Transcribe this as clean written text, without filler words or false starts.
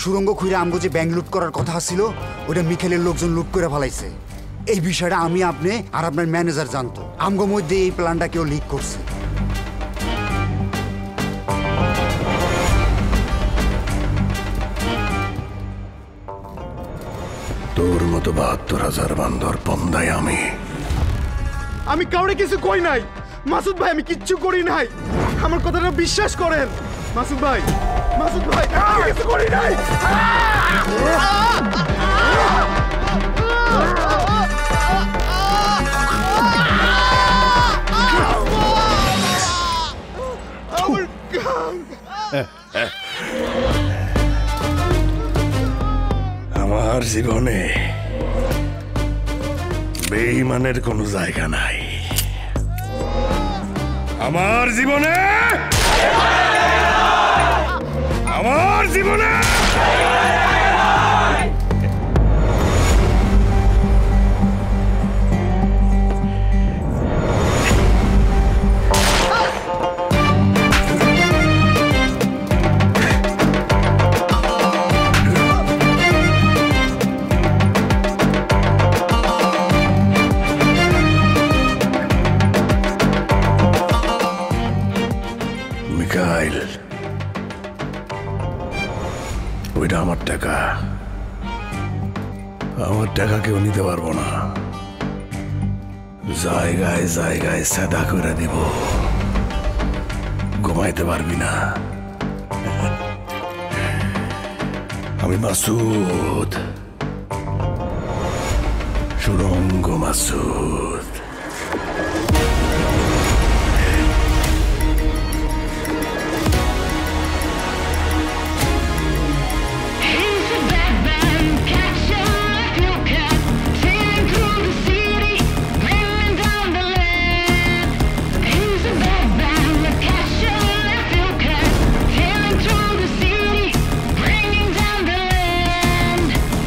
সুরঙ্গ খুঁড়ে আমগো যে ব্যাংক লুট করার কথা ছিল ওটা মিখাইলের লোকজন লুট করে ফেলাইছে। এই বিষয়টা আমি আপনি আর আপনার ম্যানেজার জানতো। আমগো মধ্যে এই প্ল্যানটা কেউ লিক করছে। তোর মতো ৭২,০০০ বান্দর পন্দাই আমি কাউরে কিছু কই নাই মাসুদ ভাই, আমি কিচ্ছু করি নাই। আমার কথাটা বিশ্বাস করেন মাসুদ ভাই। মাসুদ ভাই আমি কিছু করি নাই। আমার জীবনে বেঈমানের কোনো জায়গা নাই। আমার জীবনে মিখাইল, ওইটা আমার টাকা। আমার টাকা কেউ নিতে পারবো না। জায়গায় জায়গায় সাদা করে দিব, ঘুমাইতে পারবি না। আমি মাসুদ, সুরঙ্গ মাসুদ।